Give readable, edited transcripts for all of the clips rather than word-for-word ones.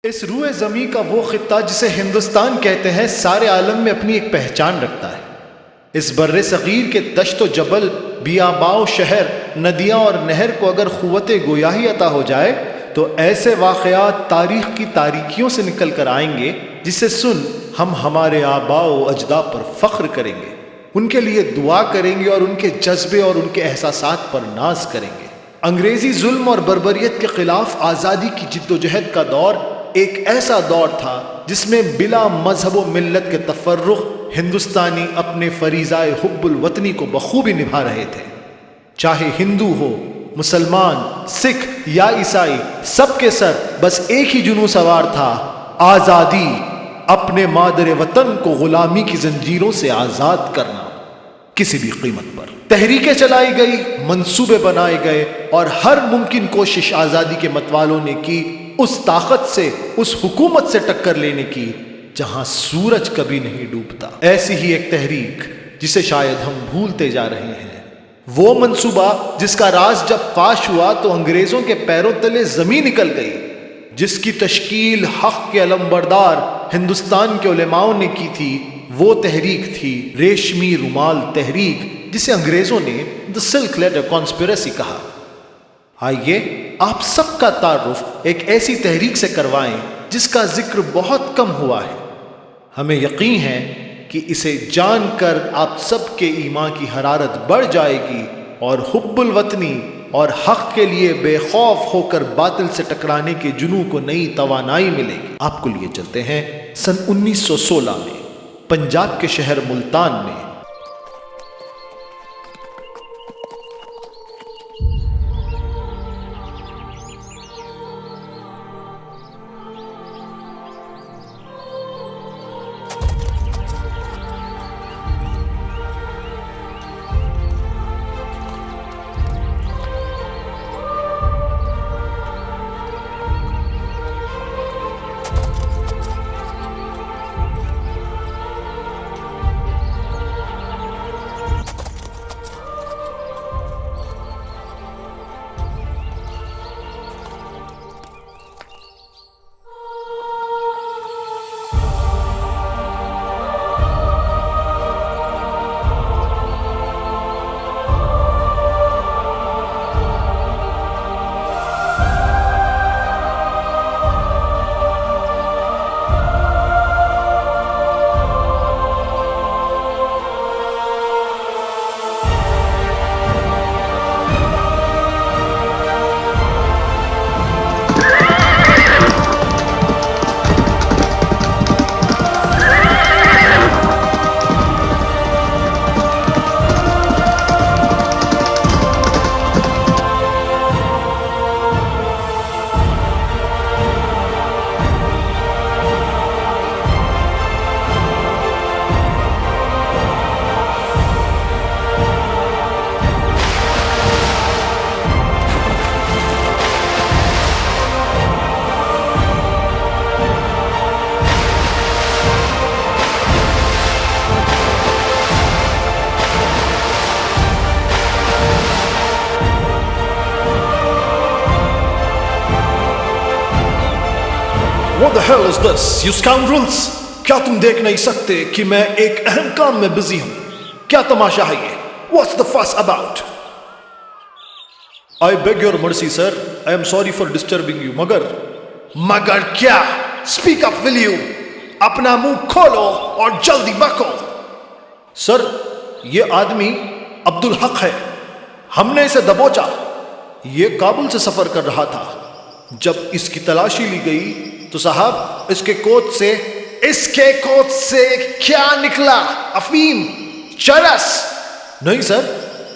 اس روئے زمین کا وہ خطہ جسے ہندوستان کہتے ہیں سارے عالم میں اپنی ایک پہچان رکھتا ہے۔ اس بر صغیر کے دشت و جبل، بیاباں و شہر، ندیاں اور نہر کو اگر قوت گویاہی عطا ہو جائے تو ایسے واقعات تاریخ کی تاریکیوں سے نکل کر آئیں گے جسے سن ہم ہمارے آباء و اجداد پر فخر کریں گے، ان کے لیے دعا کریں گے اور ان کے جذبے اور ان کے احساسات پر ناز کریں گے۔ انگریزی ظلم اور بربریت کے خلاف آزادی کی جد و جہد کا دور ایک ایسا دور تھا جس میں بلا مذہب و ملت کے تفرق ہندوستانی اپنے فریضہ حب الوطنی کو بخوبی نبھا رہے تھے۔ چاہے ہندو ہو، مسلمان، سکھ یا عیسائی، سب کے سر بس ایک ہی جنوں سوار تھا: آزادی، اپنے مادر وطن کو غلامی کی زنجیروں سے آزاد کرنا کسی بھی قیمت پر۔ تحریکیں چلائی گئی، منصوبے بنائے گئے اور ہر ممکن کوشش آزادی کے متوالوں نے کی اس طاقت سے، اس حکومت سے ٹکر لینے کی جہاں سورج کبھی نہیں ڈوبتا۔ ایسی ہی ایک تحریک جسے شاید ہم بھولتے جا رہے ہیں، وہ منصوبہ جس کا راز جب فاش ہوا تو انگریزوں کے پیروں تلے زمین نکل گئی، جس کی تشکیل حق کے علمبردار ہندوستان کے علماؤں نے کی تھی، وہ تحریک تھی ریشمی رومال تحریک، جسے انگریزوں نے دی سلک لیٹر کانسپریسی کہا۔ آئیے آپ سب کا تعارف ایک ایسی تحریک سے کروائیں جس کا ذکر بہت کم ہوا ہے۔ ہمیں یقین ہے کہ اسے جان کر آپ سب کے ایمان کی حرارت بڑھ جائے گی اور حب الوطنی اور حق کے لیے بے خوف ہو کر باطل سے ٹکرانے کے جنوں کو نئی توانائی ملے گی۔ آپ کو لیے چلتے ہیں سن 1916 میں پنجاب کے شہر ملتان میں۔ What the hell is this, you scoundrels? کیا تم دیکھ نہیں سکتے کہ میں ایک اہم کام میں بزی ہوں؟ کیا تماشا ہے یہ؟ What's the fuss about? I beg your mercy, sir. I am sorry for disturbing you. مگر کیا؟ Speak up, will you? اپنا منہ کھولو اور جلدی بکو۔ سر، یہ آدمی عبدالحق ہے، ہم نے اسے دبوچا۔ یہ کابل سے سفر کر رہا تھا۔ جب اس کی تلاشی لی گئی تو صاحب اس کے کوٹ سے کیا نکلا؟ افیم، چرس؟ نہیں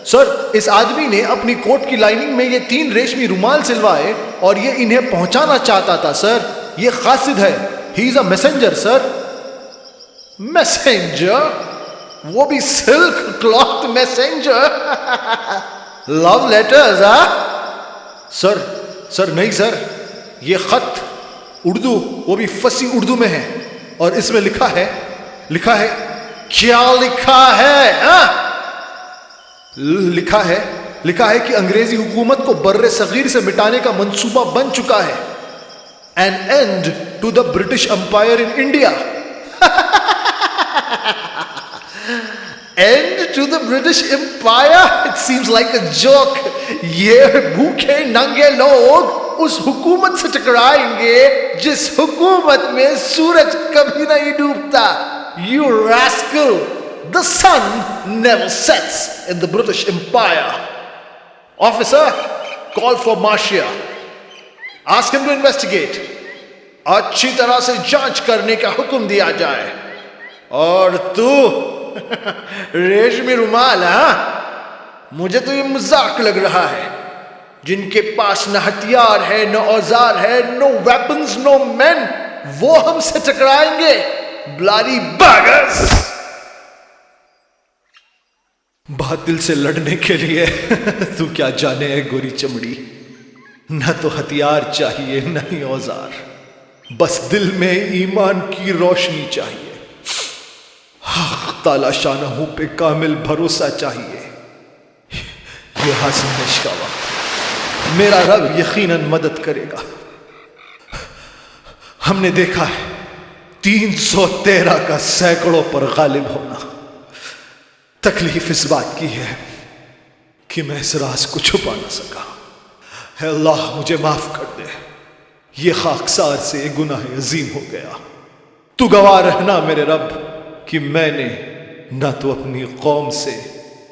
سر، اس آدمی نے اپنی کوٹ کی لائننگ میں یہ 3 ریشمی رومال سلوائے اور یہ انہیں پہنچانا چاہتا تھا سر۔ یہ قاصد ہے، ہی از اے میسنجر سر۔ میسنجر؟ وہ بھی سلک کلاتھ میسنجر؟ لو لیٹرز؟ سر نہیں سر، یہ خط اردو، وہ بھی فصیح اردو میں ہے، اور اس میں لکھا ہے کیا لکھا ہے؟ لکھا ہے کہ انگریزی حکومت کو بر صغیر سے مٹانے کا منصوبہ بن چکا ہے۔ an end to the British Empire in India. End to the British Empire? It seems like a joke. یہ بھوکے ننگے لوگ اس حکومت سے ٹکرائیں گے جس حکومت میں سورج کبھی نہیں ڈوبتا. You rascal! The sun never sets in the British Empire. Officer, call for Marcia. Ask him to investigate. اچھی طرح سے جانچ کرنے کا حکم دیا جائے. اور تو ریشمی رومال، ہاں؟ مجھے تو یہ مذاق لگ رہا ہے. جن کے پاس نہ ہتھیار ہے، نہ اوزار ہے، نو ویپنز، نو مین، وہ ہم سے ٹکرائیں گے. بلاری بیگرز! باطل سے لڑنے کے لیے تو کیا جانے ہے گوری چمڑی. نہ تو ہتھیار چاہیے، نہ ہی اوزار. بس دل میں ایمان کی روشنی چاہیے. حق تعالی شانہ پہ کامل بھروسہ چاہیے. یہ آزمائش کا وقت ہے. میرا رب یقیناً مدد کرے گا. ہم نے دیکھا ہے 313 کا سینکڑوں پر غالب ہونا. تکلیف اس بات کی ہے کہ میں اس راز کو چھپا نہ سکا. اے اللہ مجھے معاف کر دے. یہ خاکسار سے یہ گناہ عظیم ہو گیا. تو گواہ رہنا میرے رب کہ میں نے نہ تو اپنی قوم سے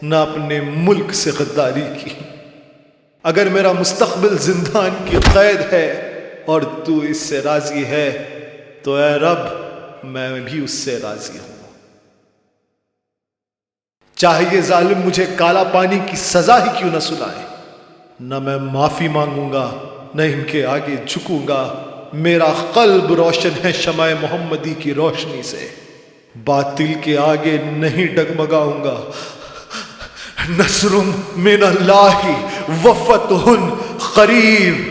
نہ اپنے ملک سے غداری کی. اگر میرا مستقبل زندان کی قید ہے اور تو اس سے راضی ہے تو اے رب میں بھی اس سے راضی ہوں. چاہے یہ ظالم مجھے کالا پانی کی سزا ہی کیوں نہ سنائے، نہ میں معافی مانگوں گا نہ ان کے آگے جھکوں گا. میرا قلب روشن ہے شمع محمدی کی روشنی سے. باطل کے آگے نہیں ڈگمگاؤں گا. نصر من اللہ وفتح قریب.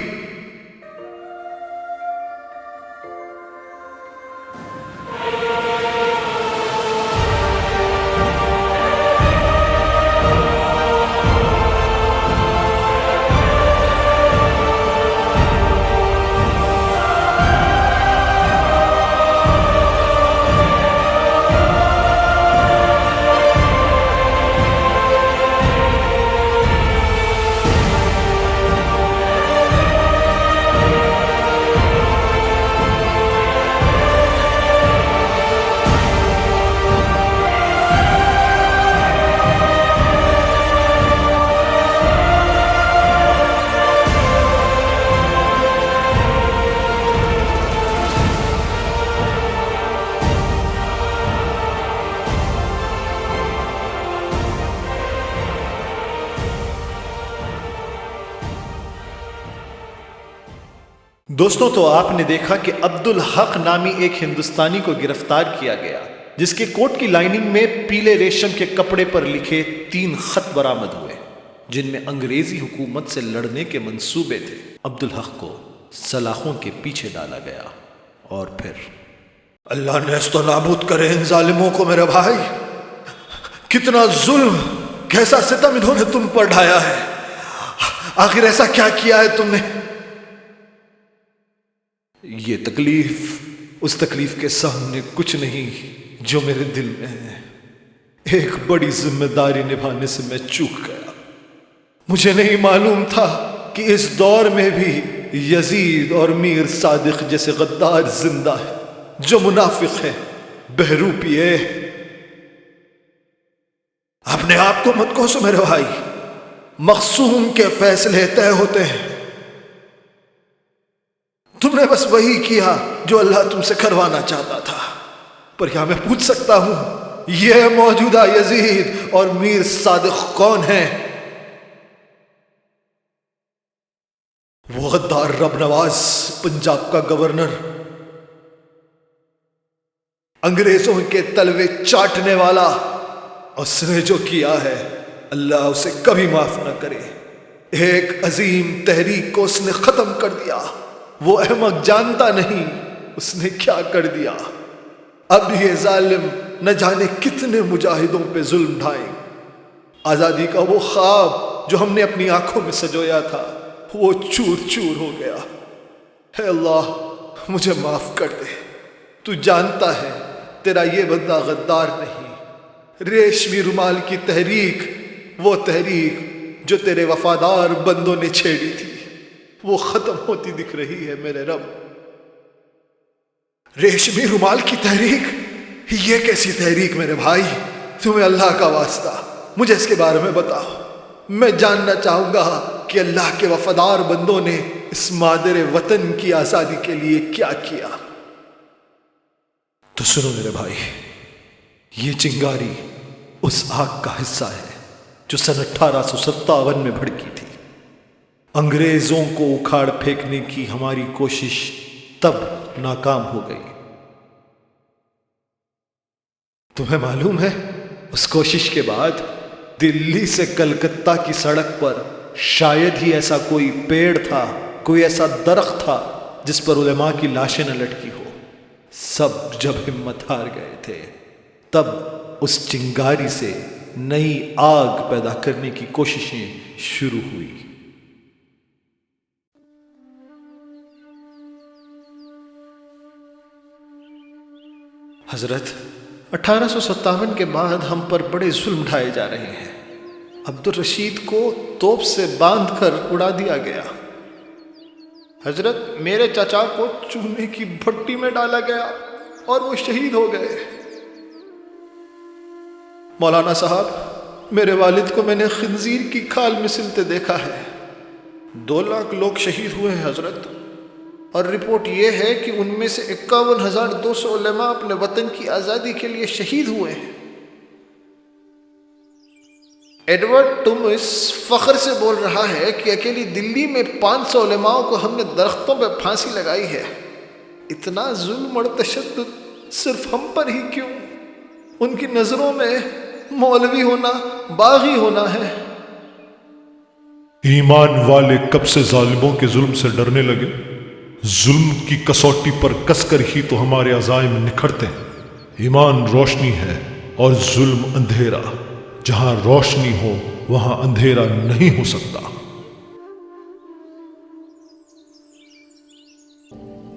دوستوں تو آپ نے دیکھا کہ عبدالحق نامی ایک ہندوستانی کو گرفتار کیا گیا جس کے کوٹ کی لائننگ میں پیلے ریشم کے کپڑے پر لکھے 3 خط برآمد ہوئے جن میں انگریزی حکومت سے لڑنے کے منصوبے تھے. عبدالحق کو سلاخوں کے پیچھے ڈالا گیا اور پھر اللہ نیست و نابود کرے ان ظالموں کو. میرے بھائی کتنا ظلم، کیسا ستم انہوں نے تم پر ڈھایا ہے. آخر ایسا کیا کیا ہے تم نے؟ یہ تکلیف اس تکلیف کے سامنے کچھ نہیں جو میرے دل میں ہے. ایک بڑی ذمہ داری نبھانے سے میں چوک گیا. مجھے نہیں معلوم تھا کہ اس دور میں بھی یزید اور میر صادق جیسے غدار زندہ ہے جو منافق ہے، بہروپی ہے. اپنے آپ کو مت کوسو میرے بھائی. مقسوم کے فیصلے طے ہوتے ہیں. تم نے بس وہی کیا جو اللہ تم سے کروانا چاہتا تھا. پر کیا میں پوچھ سکتا ہوں یہ موجودہ یزید اور میر صادق کون ہیں؟ وہ غدار رب نواز پنجاب کا گورنر، انگریزوں کے تلوے چاٹنے والا. اس نے جو کیا ہے اللہ اسے کبھی معاف نہ کرے. ایک عظیم تحریک کو اس نے ختم کر دیا. وہ احمق جانتا نہیں اس نے کیا کر دیا. اب یہ ظالم نہ جانے کتنے مجاہدوں پہ ظلم ڈھائیں. آزادی کا وہ خواب جو ہم نے اپنی آنکھوں میں سجویا تھا وہ چور چور ہو گیا. اے اللہ مجھے معاف کر دے، تو جانتا ہے تیرا یہ بندہ غدار نہیں۔ ریشمی رومال کی تحریک، وہ تحریک جو تیرے وفادار بندوں نے چھیڑی تھی، وہ ختم ہوتی دکھ رہی ہے میرے رب۔ ریشمی رومال کی تحریک، یہ کیسی تحریک میرے بھائی؟ تمہیں اللہ کا واسطہ مجھے اس کے بارے میں بتاؤ، میں جاننا چاہوں گا کہ اللہ کے وفادار بندوں نے اس مادر وطن کی آزادی کے لیے کیا کیا۔ تو سنو میرے بھائی، یہ چنگاری اس آگ کا حصہ ہے جو سن 1857 میں بھڑکی تھی۔ انگریزوں کو اکھاڑ پھینکنے کی ہماری کوشش تب ناکام ہو گئی۔ تمہیں معلوم ہے اس کوشش کے بعد دلی سے کلکتہ کی سڑک پر شاید ہی ایسا کوئی پیڑ تھا، کوئی ایسا درخت تھا جس پر علماء کی لاشیں نہ لٹکی ہو۔ سب جب ہمت ہار گئے تھے، تب اس چنگاری سے نئی آگ پیدا کرنے کی کوششیں شروع ہوئی۔ حضرت، 1857 کے بعد ہم پر بڑے ظلم ڈھائے جا رہے ہیں۔ عبد الرشید کو توپ سے باندھ کر اڑا دیا گیا۔ حضرت، میرے چچا کو چونے کی بھٹی میں ڈالا گیا اور وہ شہید ہو گئے۔ مولانا صاحب، میرے والد کو میں نے خنزیر کی کھال میں سلتے دیکھا ہے۔ 2 لاکھ لوگ شہید ہوئے ہیں حضرت، اور رپورٹ یہ ہے کہ ان میں سے 51,200 علماء اپنے وطن کی آزادی کے لیے شہید ہوئے ہیں۔ ایڈورڈ تم اس فخر سے بول رہا ہے کہ اکیلی دلی میں 500 علماء کو ہم نے درختوں پہ پھانسی لگائی ہے۔ اتنا ظلم اور تشدد صرف ہم پر ہی کیوں؟ ان کی نظروں میں مولوی ہونا باغی ہونا ہے۔ ایمان والے کب سے ظالموں کے ظلم سے ڈرنے لگے؟ ظلم کی کسوٹی پر کس کر ہی تو ہمارے عزائم نکھرتے ہیں۔ ایمان روشنی ہے اور ظلم اندھیرا۔ جہاں روشنی ہو وہاں اندھیرا نہیں ہو سکتا۔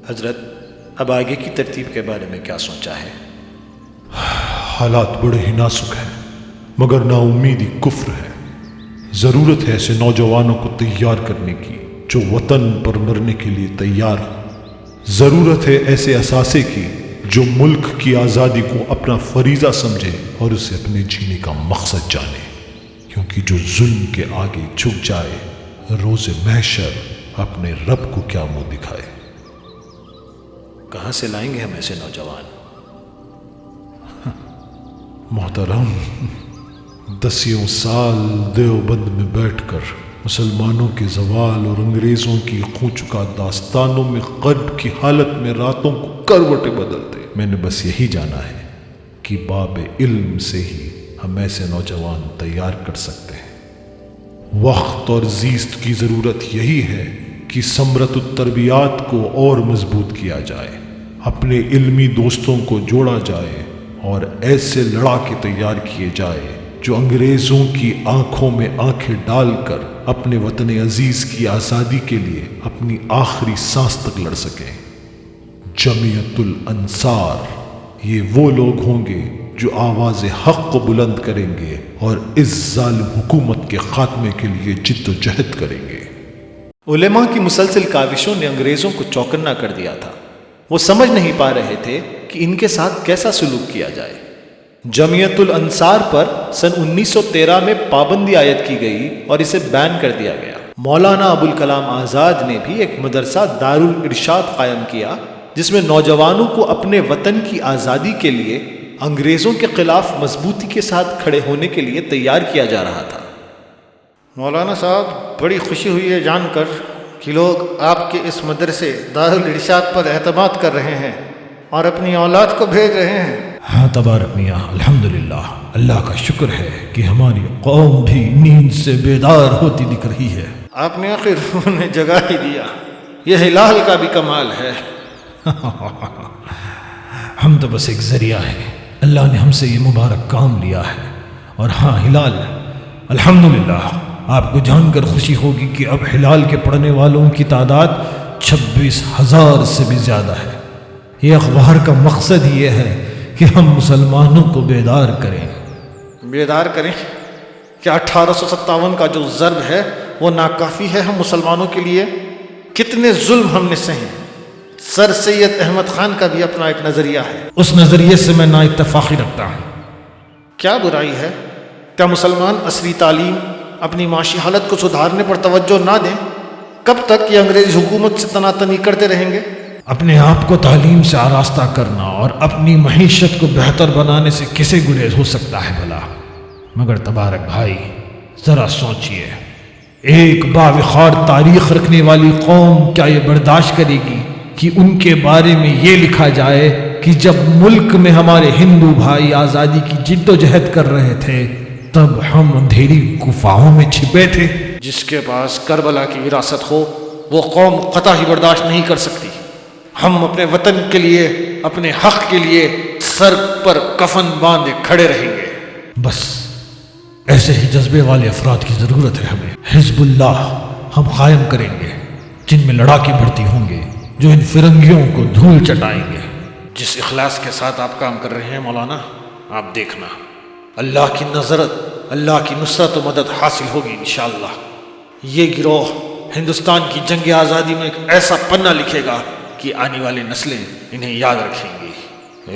حضرت، اب آگے کی ترتیب کے بارے میں کیا سوچا ہے؟ حالات بڑے ہی نازک ہیں، مگر نا امیدی کفر ہے۔ ضرورت ہے ایسے نوجوانوں کو تیار کرنے کی جو وطن پر مرنے کے لیے تیار ہو۔ ضرورت ہے ایسے اثاثے کی جو ملک کی آزادی کو اپنا فریضہ سمجھے اور اسے اپنے جینے کا مقصد جانے، کیونکہ جو ظلم کے آگے جھک جائے روز محشر اپنے رب کو کیا منہ دکھائے۔ کہاں سے لائیں گے ہم ایسے نوجوان؟ محترم، 10 سال دیوبند میں بیٹھ کر مسلمانوں کے زوال اور انگریزوں کی خون چکا داستانوں میں غرب کی حالت میں راتوں کو کروٹیں بدلتے میں نے بس یہی جانا ہے کہ باب علم سے ہی ہم ایسے نوجوان تیار کر سکتے ہیں۔ وقت اور زیست کی ضرورت یہی ہے کہ ثمرت التربیات کو اور مضبوط کیا جائے، اپنے علمی دوستوں کو جوڑا جائے اور ایسے لڑاکے تیار کیے جائے جو انگریزوں کی آنکھوں میں آنکھیں ڈال کر اپنے وطن عزیز کی آزادی کے لیے اپنی آخری سانس تک لڑ سکیں۔ جمعیت الانصار، یہ وہ لوگ ہوں گے جو آواز حق کو بلند کریں گے اور اس ظالم حکومت کے خاتمے کے لیے جد و جہد کریں گے۔ علماء کی مسلسل کاوشوں نے انگریزوں کو چوکنا کر دیا تھا۔ وہ سمجھ نہیں پا رہے تھے کہ ان کے ساتھ کیسا سلوک کیا جائے۔ جمعیت الانصار پر سن 1913 میں پابندی عائد کی گئی اور اسے بین کر دیا گیا۔ مولانا ابوالکلام آزاد نے بھی ایک مدرسہ دارالارشاد قائم کیا جس میں نوجوانوں کو اپنے وطن کی آزادی کے لیے انگریزوں کے خلاف مضبوطی کے ساتھ کھڑے ہونے کے لیے تیار کیا جا رہا تھا۔ مولانا صاحب، بڑی خوشی ہوئی ہے جان کر کہ لوگ آپ کے اس مدرسے دارالارشاد پر اعتماد کر رہے ہیں اور اپنی اولاد کو بھیج رہے ہیں۔ ہاں تبارک میاں، الحمدللہ، اللہ کا شکر ہے کہ ہماری قوم بھی نیند سے بیدار ہوتی دکھ رہی ہے۔ آپ نے آخر انہیں جگا ہی دیا، یہ ہلال کا بھی کمال ہے۔ ہم تو بس ایک ذریعہ ہیں، اللہ نے ہم سے یہ مبارک کام لیا ہے۔ اور ہاں ہلال، الحمدللہ، آپ کو جان کر خوشی ہوگی کہ اب ہلال کے پڑھنے والوں کی تعداد 26,000 سے بھی زیادہ ہے۔ یہ اخبار کا مقصد یہ ہے کہ ہم مسلمانوں کو بیدار کریں۔ بیدار کریں؟ کیا 1857 کا جو ضرب ہے وہ ناکافی ہے ہم مسلمانوں کے لیے؟ کتنے ظلم ہم نے سہے۔ سر سید احمد خان کا بھی اپنا ایک نظریہ ہے۔ اس نظریے سے میں نا اتفاقی رکھتا ہوں۔ کیا برائی ہے؟ کیا مسلمان عصری تعلیم، اپنی معاشی حالت کو سدھارنے پر توجہ نہ دیں؟ کب تک یہ انگریزی حکومت سے تناتنی کرتے رہیں گے؟ اپنے آپ کو تعلیم سے آراستہ کرنا اور اپنی معیشت کو بہتر بنانے سے کسے گریز ہو سکتا ہے بھلا؟ مگر تبارک بھائی ذرا سوچئے، ایک باوقار تاریخ رکھنے والی قوم کیا یہ برداشت کرے گی کہ ان کے بارے میں یہ لکھا جائے کہ جب ملک میں ہمارے ہندو بھائی آزادی کی جد و جہد کر رہے تھے تب ہم اندھیری گفاؤں میں چھپے تھے؟ جس کے پاس کربلا کی وراثت ہو وہ قوم قطعی برداشت نہیں کر سکتی۔ ہم اپنے وطن کے لیے، اپنے حق کے لیے سر پر کفن باندھے کھڑے رہیں گے۔ بس ایسے ہی جذبے والے افراد کی ضرورت ہے ہمیں۔ حزب اللہ ہم قائم کریں گے، جن میں لڑاکے بھرتی ہوں گے جو ان فرنگیوں کو دھول چٹائیں گے۔ جس اخلاص کے ساتھ آپ کام کر رہے ہیں مولانا، آپ دیکھنا اللہ کی نظرت، اللہ کی نصرت و مدد حاصل ہوگی انشاءاللہ۔ یہ گروہ ہندوستان کی جنگ آزادی میں ایک ایسا پنہ لکھے گا کہ آنے والی نسلیں انہیں یاد رکھیں گی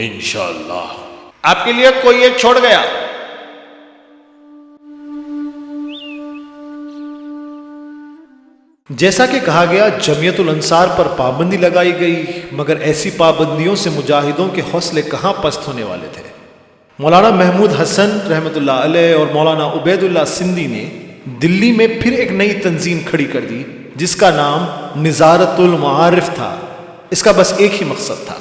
انشاءاللہ۔ آپ کے لیے کوئی ایک چھوڑ گیا؟ جیسا کہ کہا گیا جمعیت الانصار پر پابندی لگائی گئی، مگر ایسی پابندیوں سے مجاہدوں کے حوصلے کہاں پست ہونے والے تھے۔ مولانا محمود حسن رحمۃ اللہ علیہ اور مولانا عبید اللہ سندھی نے دلی میں پھر ایک نئی تنظیم کھڑی کر دی جس کا نام نظارت المعارف تھا۔ اس کا بس ایک ہی مقصد تھا،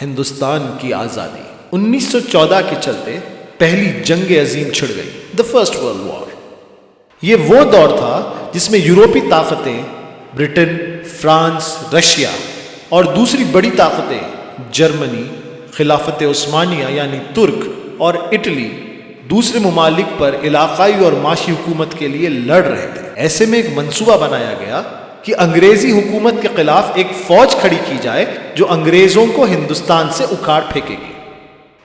ہندوستان کی آزادی۔ 1914 کے چلتے پہلی جنگ عظیم چھڑ گئی، دا فرسٹ ورلڈ وار۔ یہ وہ دور تھا جس میں یورپی طاقتیں برٹن، فرانس، رشیا اور دوسری بڑی طاقتیں جرمنی، خلافت عثمانیہ یعنی ترک اور اٹلی دوسرے ممالک پر علاقائی اور معاشی حکومت کے لیے لڑ رہے تھے۔ ایسے میں ایک منصوبہ بنایا گیا کہ انگریزی حکومت کے خلاف ایک فوج کھڑی کی جائے جو انگریزوں کو ہندوستان سے اکھاڑ پھینکے گی۔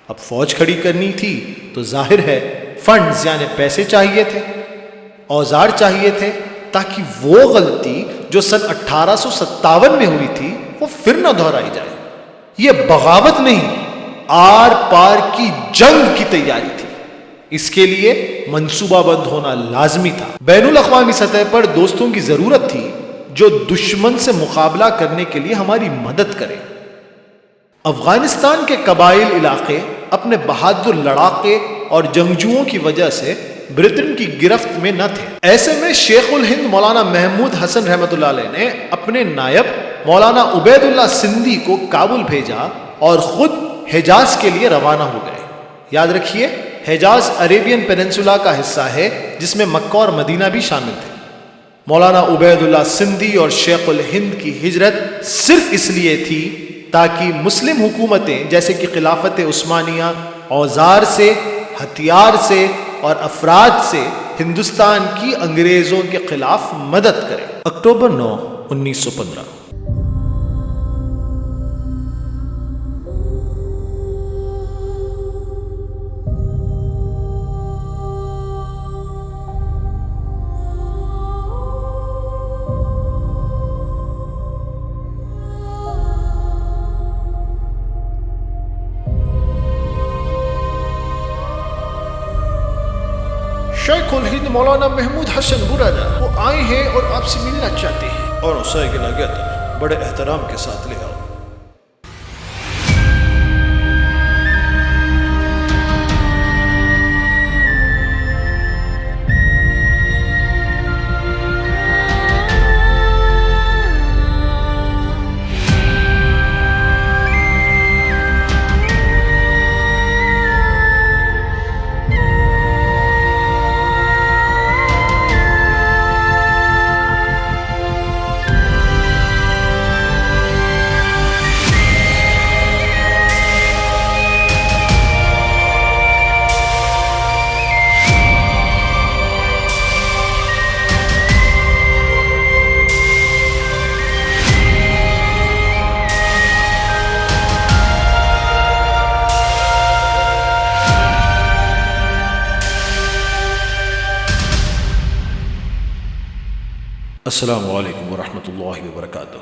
اب فوج کھڑی کرنی تھی تو ظاہر ہے فنڈز یعنی پیسے چاہیے تھے، اوزار چاہیے تھے، تاکہ وہ غلطی جو سن 1857 میں ہوئی تھی وہ پھر نہ دہرائی جائے۔ یہ بغاوت نہیں، آر پار کی جنگ کی تیاری تھی۔ اس کے لیے منصوبہ بند ہونا لازمی تھا۔ بین الاقوامی سطح پر دوستوں کی ضرورت تھی جو دشمن سے مقابلہ کرنے کے لیے ہماری مدد کرے۔ افغانستان کے قبائل علاقے اپنے بہادر لڑاکے اور جنگجوؤں کی وجہ سے برٹن کی گرفت میں نہ تھے۔ ایسے میں شیخ الہند مولانا محمود حسن رحمۃ اللہ علیہ نے اپنے نائب مولانا عبید اللہ سندھی کو کابل بھیجا اور خود حجاز کے لیے روانہ ہو گئے۔ یاد رکھیے حجاز عریبین پیننسولا کا حصہ ہے جس میں مکہ اور مدینہ بھی شامل تھے۔ مولانا عبید اللہ سندھی اور شیخ الہند کی ہجرت صرف اس لیے تھی تاکہ مسلم حکومتیں جیسے کہ خلافت عثمانیہ اوزار سے، ہتھیار سے اور افراد سے ہندوستان کی انگریزوں کے خلاف مدد کریں۔ اکتوبر 9، 1915۔ شیخ الہند مولانا محمود حسن برادہ وہ آئے ہیں اور آپ سے ملنا چاہتے ہیں۔ اور اسے گلاگت بڑے احترام کے ساتھ لے آؤ۔ السلام علیکم ورحمۃ اللہ وبرکاتہ۔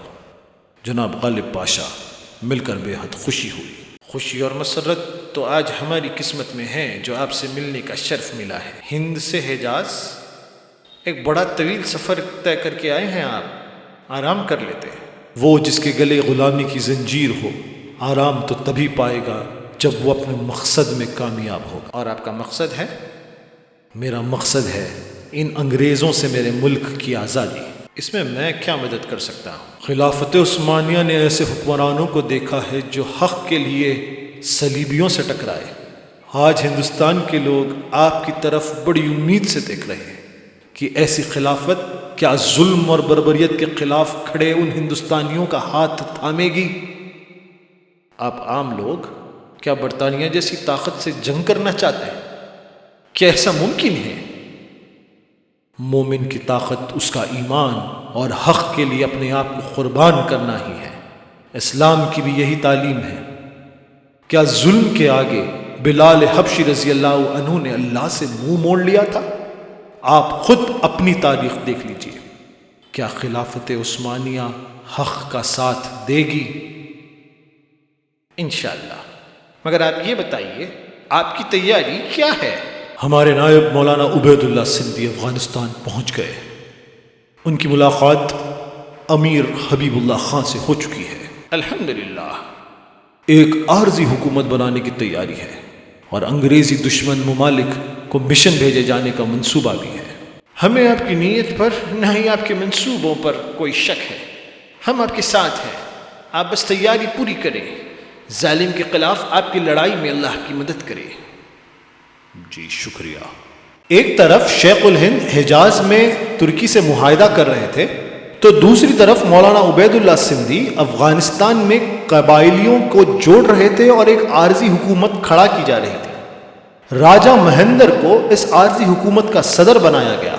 جناب غالب پاشا، مل کر بے حد خوشی ہوئی۔ خوشی اور مسرت تو آج ہماری قسمت میں ہے جو آپ سے ملنے کا شرف ملا ہے۔ ہند سے حجاز ایک بڑا طویل سفر طے کر کے آئے ہیں آپ، آرام کر لیتے ہیں۔ وہ جس کے گلے غلامی کی زنجیر ہو، آرام تو تبھی پائے گا جب وہ اپنے مقصد میں کامیاب ہوگا۔ اور آپ کا مقصد ہے؟ میرا مقصد ہے ان انگریزوں سے میرے ملک کی آزادی۔ اس میں کیا مدد کر سکتا ہوں؟ خلافت عثمانیہ نے ایسے حکمرانوں کو دیکھا ہے جو حق کے لیے صلیبیوں سے ٹکرائے۔ آج ہندوستان کے لوگ آپ کی طرف بڑی امید سے دیکھ رہے ہیں کہ ایسی خلافت کیا ظلم اور بربریت کے خلاف کھڑے ان ہندوستانیوں کا ہاتھ تھامے گی؟ آپ عام لوگ کیا برطانیہ جیسی طاقت سے جنگ کرنا چاہتے ہیں؟ کیا ایسا ممکن ہے؟ مومن کی طاقت اس کا ایمان اور حق کے لیے اپنے آپ کو قربان کرنا ہی ہے۔ اسلام کی بھی یہی تعلیم ہے۔ کیا ظلم کے آگے بلال حبشی رضی اللہ عنہ نے اللہ سے منہ موڑ لیا تھا؟ آپ خود اپنی تاریخ دیکھ لیجئے۔ کیا خلافت عثمانیہ حق کا ساتھ دے گی؟ انشاءاللہ۔ مگر آپ یہ بتائیے، آپ کی تیاری کیا ہے؟ ہمارے نائب مولانا عبید اللہ سندھی افغانستان پہنچ گئے۔ ان کی ملاقات امیر حبیب اللہ خان سے ہو چکی ہے۔ الحمدللہ۔ ایک عارضی حکومت بنانے کی تیاری ہے اور انگریزی دشمن ممالک کو مشن بھیجے جانے کا منصوبہ بھی ہے۔ ہمیں آپ کی نیت پر نہ ہی آپ کے منصوبوں پر کوئی شک ہے۔ ہم آپ کے ساتھ ہیں، آپ بس تیاری پوری کریں۔ ظالم کے خلاف آپ کی لڑائی میں اللہ کی مدد کرے۔ جی شکریہ۔ ایک طرف شیخ الہند حجاز میں ترکی سے معاہدہ کر رہے تھے تو دوسری طرف مولانا عبید اللہ سندھی افغانستان میں قبائلیوں کو جوڑ رہے تھے اور ایک عارضی حکومت کھڑا کی جا رہی تھی۔ راجہ مہندر کو اس عارضی حکومت کا صدر بنایا گیا،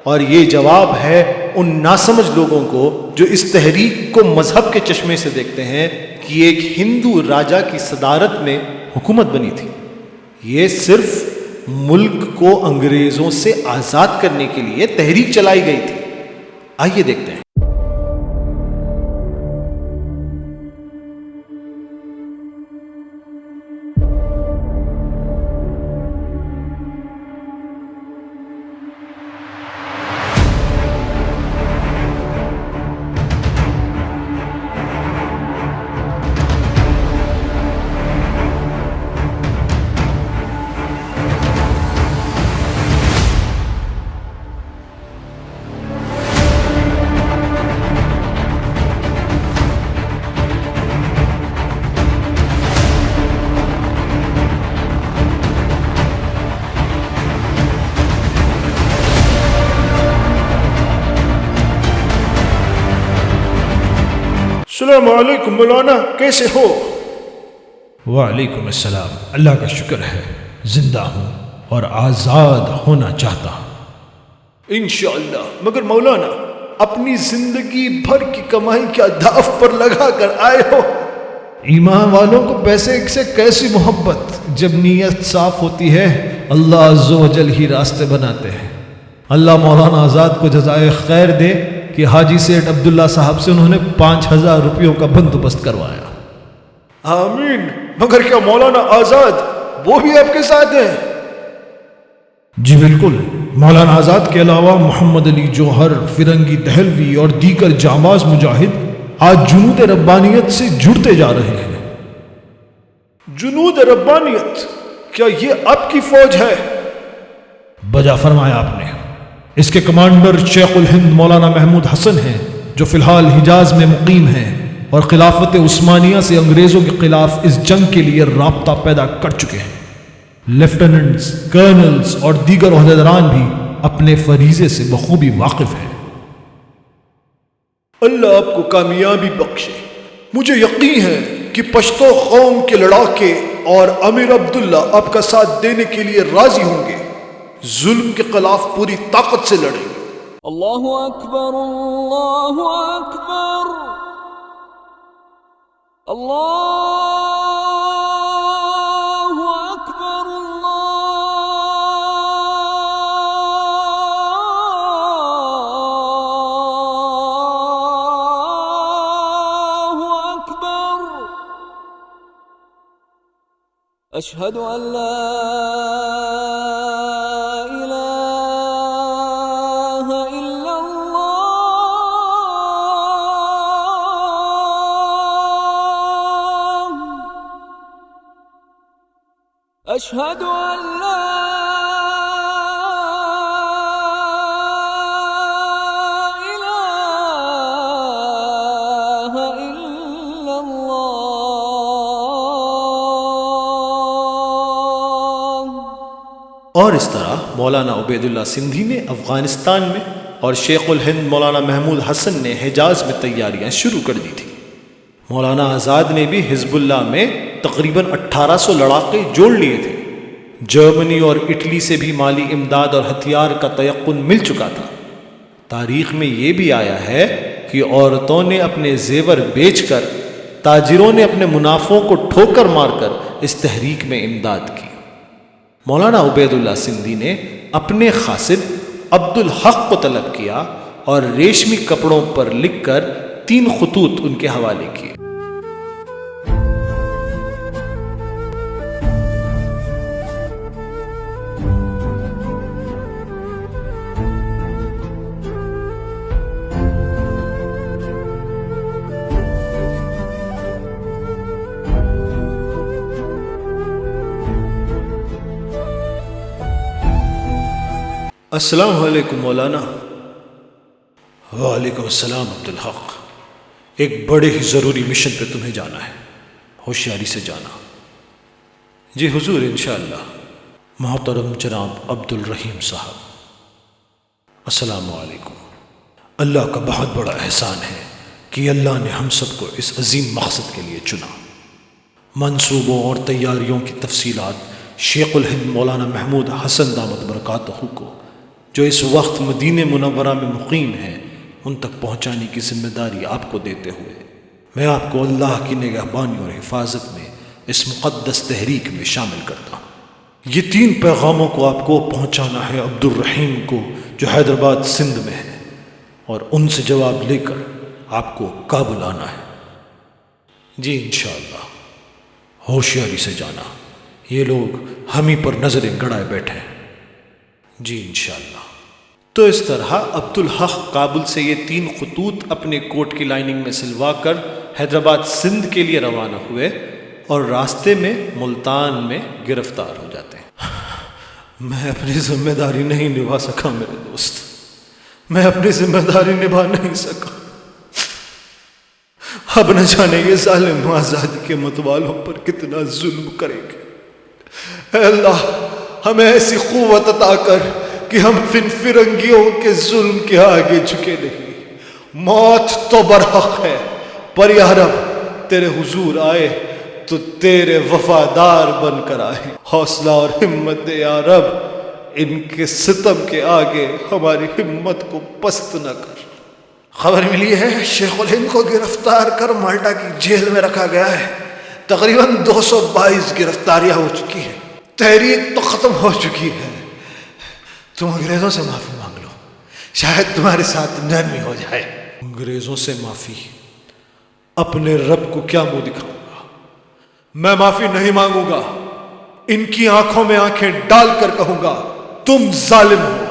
اور یہ جواب ہے ان ناسمجھ لوگوں کو جو اس تحریک کو مذہب کے چشمے سے دیکھتے ہیں کہ ایک ہندو راجہ کی صدارت میں حکومت بنی تھی۔ یہ صرف ملک کو انگریزوں سے آزاد کرنے کے لیے تحریک چلائی گئی تھی۔ آئیے دیکھتے ہیں۔ السلام علیکم مولانا، کیسے ہو؟ وعلیکم السلام۔ اللہ کا شکر ہے، زندہ ہوں اور آزاد ہونا چاہتا ہوں۔ انشاءاللہ۔ مگر مولانا، اپنی زندگی بھر کی کمائی کیا داف پر لگا کر آئے ہو؟ ایمان والوں کو پیسے سے کیسی محبت؟ جب نیت صاف ہوتی ہے اللہ عز و جل ہی راستے بناتے ہیں۔ اللہ مولانا آزاد کو جزائے خیر دے کہ حاجی سیٹھ عبداللہ صاحب سے انہوں نے 5000 روپیوں کا بندوبست کروایا۔ آمین۔ مگر کیا مولانا آزاد وہ بھی آپ کے ساتھ ہیں؟ جی بالکل۔ مولانا آزاد کے علاوہ محمد علی جوہر، فرنگی دہلوی اور دیگر جانباز مجاہد آج جنود ربانیت سے جڑتے جا رہے ہیں۔ جنود ربانیت؟ کیا یہ آپ کی فوج ہے؟ بجا فرمایا آپ نے۔ اس کے کمانڈر شیخ الہند مولانا محمود حسن ہیں، جو فی الحال حجاز میں مقیم ہیں اور خلافت عثمانیہ سے انگریزوں کے خلاف اس جنگ کے لیے رابطہ پیدا کر چکے ہیں۔ لیفٹیننٹس، کرنلز اور دیگر عہدیداران بھی اپنے فریضے سے بخوبی واقف ہیں۔ اللہ آپ کو کامیابی بخشے۔ مجھے یقین ہے کہ پشتو قوم کے لڑاکے اور امیر عبداللہ آپ کا ساتھ دینے کے لیے راضی ہوں گے۔ ظلم کے خلاف پوری طاقت سے لڑیں گے۔ اللہ اکبر، اللہ اکبر، اللہ اکبر، اللہ أشهد أن لا إله إلا الله أشهد أن لا إله إلا الله. اور اس طرح مولانا عبید اللہ سندھی نے افغانستان میں اور شیخ الہند مولانا محمود حسن نے حجاز میں تیاریاں شروع کر دی تھی. مولانا آزاد نے بھی حزب اللہ میں تقریباً 1800 لڑاکے جوڑ لیے تھے. جرمنی اور اٹلی سے بھی مالی امداد اور ہتھیار کا تیقن مل چکا تھا. تاریخ میں یہ بھی آیا ہے کہ عورتوں نے اپنے زیور بیچ کر، تاجروں نے اپنے منافعوں کو ٹھوکر مار کر اس تحریک میں امداد کی. مولانا عبید اللہ سندھی نے اپنے قاصد عبد الحق کو طلب کیا اور ریشمی کپڑوں پر لکھ کر 3 خطوط ان کے حوالے کیے. السلام علیکم مولانا. وعلیکم السلام عبد الحق. ایک بڑے ہی ضروری مشن پہ تمہیں جانا ہے، ہوشیاری سے جانا. جی حضور انشاءاللہ. محترم جناب عبد الرحیم صاحب، السلام علیکم. اللہ کا بہت بڑا احسان ہے کہ اللہ نے ہم سب کو اس عظیم مقصد کے لیے چنا. منصوبوں اور تیاریوں کی تفصیلات شیخ الہند مولانا محمود حسن دامت برکاتہ کو، جو اس وقت مدینہ منورہ میں مقیم ہیں، ان تک پہنچانے کی ذمہ داری آپ کو دیتے ہوئے میں آپ کو اللہ کی نگہبانی اور حفاظت میں اس مقدس تحریک میں شامل کرتا ہوں. یہ 3 پیغاموں کو آپ کو پہنچانا ہے عبد الرحیم کو، جو حیدرآباد سندھ میں ہے، اور ان سے جواب لے کر آپ کو کابل آنا ہے. جی انشاءاللہ. ہوشیاری سے جانا، یہ لوگ ہم ہی پر نظریں گڑائے بیٹھے ہیں. جی انشاءاللہ. تو اس طرح عبد الحق کابل سے یہ 3 خطوط اپنے کوٹ کی لائننگ میں سلوا کر حیدرآباد سندھ کے لیے روانہ ہوئے اور راستے میں ملتان میں گرفتار ہو جاتے ہیں. میں اپنی ذمہ داری نہیں نبھا سکا میرے دوست، میں اپنی ذمہ داری نبھا نہیں سکا. اب نہ جانے یہ ظالم آزادی کے متوالوں پر کتنا ظلم کریں گے. اے اللہ ہمیں ایسی قوت عطا کر کہ ہم فرنگیوں کے ظلم کے آگے جھکے نہیں. موت تو برحق ہے، پر یا رب تیرے حضور آئے تو تیرے وفادار بن کر آئے. حوصلہ اور ہمت دے یا رب، ان کے ستم کے آگے ہماری ہمت کو پست نہ کر. خبر ملی ہے شیخ الہند کو گرفتار کر مالٹا کی جیل میں رکھا گیا ہے. تقریباً 222 گرفتاریاں ہو چکی ہیں. تحریک تو ختم ہو چکی ہے. تم انگریزوں سے معافی مانگ لو، شاید تمہارے ساتھ نرمی ہو جائے. انگریزوں سے معافی؟ اپنے رب کو کیا منہ دکھاؤں گا؟ میں معافی نہیں مانگوں گا. ان کی آنکھوں میں آنکھیں ڈال کر کہوں گا تم ظالم ہو،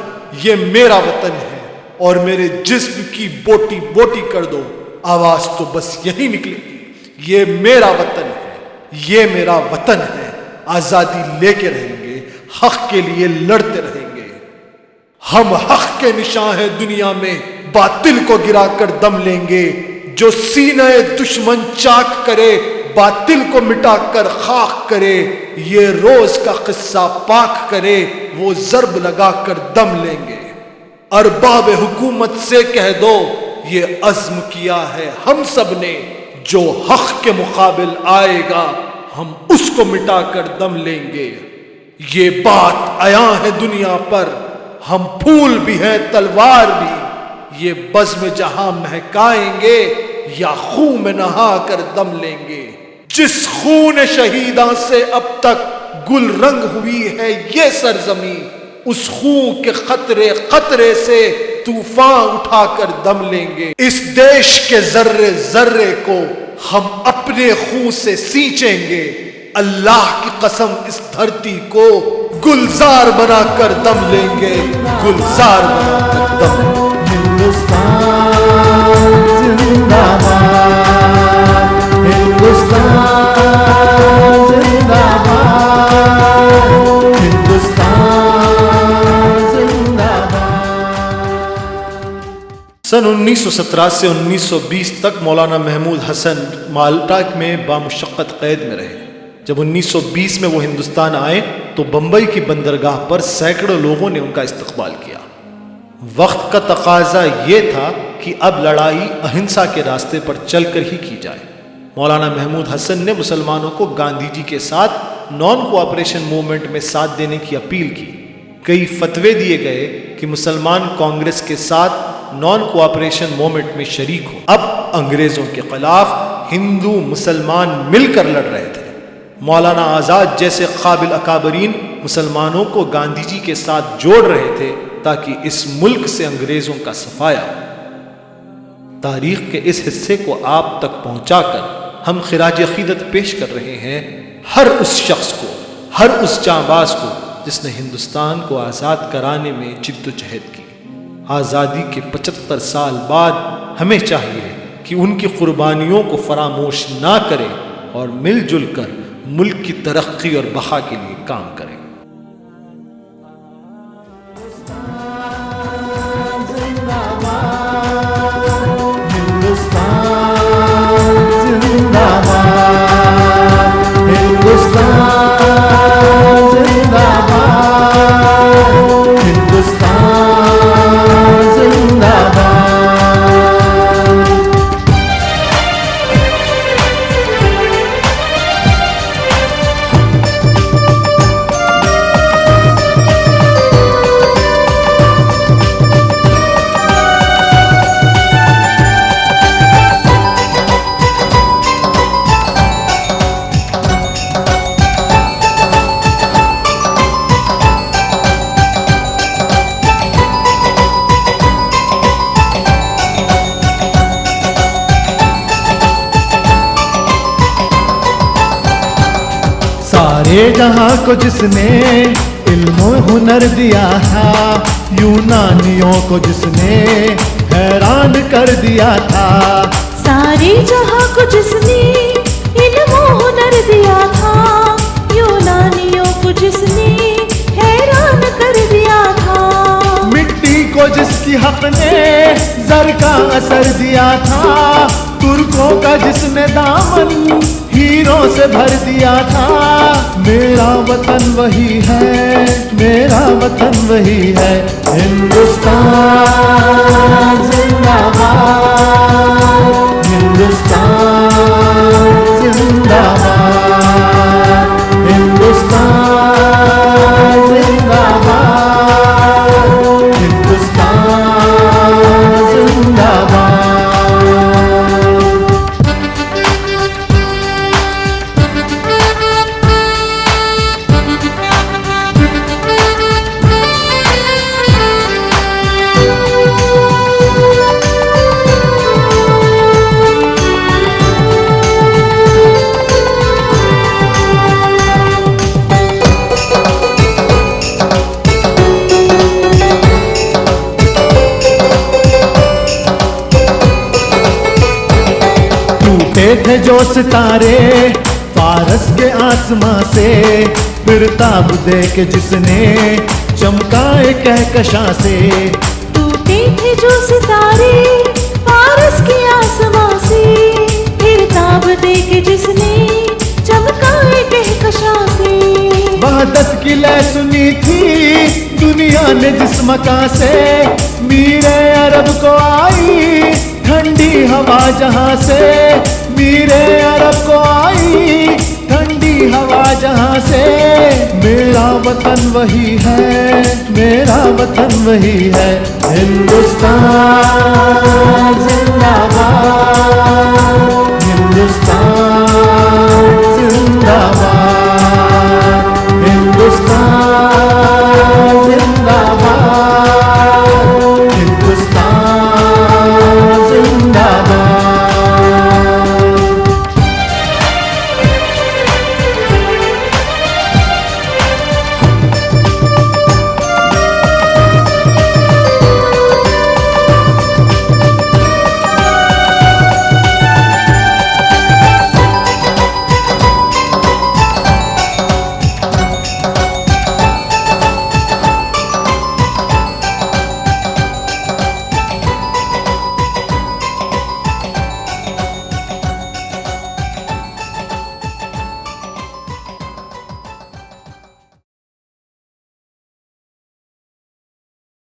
یہ میرا وطن ہے اور میرے جسم کی بوٹی بوٹی کر دو. آواز تو بس یہی نکلے گی، یہ میرا وطن ہے، یہ میرا وطن ہے. آزادی لے کے رہیں گے، حق کے لیے لڑتے رہیں گے. ہم حق کے نشاں ہیں دنیا میں، باطل کو گرا کر دم لیں گے. جو سینہ دشمن چاک کرے، باطل کو مٹا کر خاک کرے. یہ روز کا قصہ پاک کرے، وہ ضرب لگا کر دم لیں گے. ارباب حکومت سے کہہ دو یہ عزم کیا ہے ہم سب نے، جو حق کے مقابل آئے گا ہم اس کو مٹا کر دم لیں گے. یہ بات عیاں ہے دنیا پر، ہم پھول بھی ہیں تلوار بھی. یہ بزم جہاں مہکائیں گے یا خون میں نہا کر دم لیں گے. جس خون شہیداں سے اب تک گل رنگ ہوئی ہے یہ سرزمین، اس خون کے قطرے قطرے سے طوفان اٹھا کر دم لیں گے. اس دیش کے ذرے ذرے کو ہم اپنے خون سے سینچیں گے. اللہ کی قسم اس دھرتی کو گلزار بنا کر دم لیں گے، گلزار بنا کر دم لیں گے۔ ہندوستان زندہ باد، ہندوستان زندہ باد، ہندوستان زندہ باد۔ سن 1917 سے 1920 تک مولانا محمود حسن مالٹا میں بامشقت قید میں رہے۔ جب 1920 میں وہ ہندوستان آئے تو بمبئی کی بندرگاہ پر سینکڑوں لوگوں نے ان کا استقبال کیا۔ وقت کا تقاضا یہ تھا کہ اب لڑائی اہنسا کے راستے پر چل کر ہی کی جائے۔ مولانا محمود حسن نے مسلمانوں کو گاندھی جی کے ساتھ نان کوآپریشن موومنٹ میں ساتھ دینے کی اپیل کی۔ کئی فتوے دیے گئے کہ مسلمان کانگریس کے ساتھ نان کوآپریشن موومنٹ میں شریک ہو۔ اب انگریزوں کے خلاف ہندو مسلمان مل کر لڑ رہے تھے۔ مولانا آزاد جیسے قابل اکابرین مسلمانوں کو گاندھی جی کے ساتھ جوڑ رہے تھے تاکہ اس ملک سے انگریزوں کا صفایا ہو۔ تاریخ کے اس حصے کو آپ تک پہنچا کر ہم خراج عقیدت پیش کر رہے ہیں ہر اس شخص کو، ہر اس جانباز کو جس نے ہندوستان کو آزاد کرانے میں جد و جہد کی۔ آزادی کے 75 سال بعد ہمیں چاہیے کہ ان کی قربانیوں کو فراموش نہ کریں اور مل جل کر ملک کی ترقی اور بقا کے لیے کام کریں۔ سارے جہاں کو جس نے علم و ہنر دیا تھا، یونانیوں کو جس نے حیران کر دیا تھا، سارے جہاں کو جس نے علم و ہنر دیا تھا، یونانیوں کو جس نے حیران کر دیا تھا، مٹی کو جس کی حق نے زر کا اثر دیا تھا، ترکوں کا جس نے دامن ہیروں سے بھر دیا تھا، میرا وطن وہی ہے، میرا وطن وہی ہے، ہندوستان زندہ باد، ہندوستان زندہ باد، ہندوستان زندہ باد، ہندوستان زندہ باد۔ تھے جو ستارے فارس کے آسماں سے، پرتاب دے کے جس نے چمکائے کہکشاں سے، ٹوٹے تھے جو ستارے فارس کے آسماں سے، پرتاب دے کے جس نے چمکائے کہکشاں سے، وحدت کی لے سنی تھی دنیا نے جس مکان سے، میرے عرب کو آئی ٹھنڈی ہوا جہاں سے، میرے عرب کو آئی ٹھنڈی ہوا جہاں سے، میرا وطن وہی ہے، میرا وطن وہی ہے، ہندوستان زندہ باد،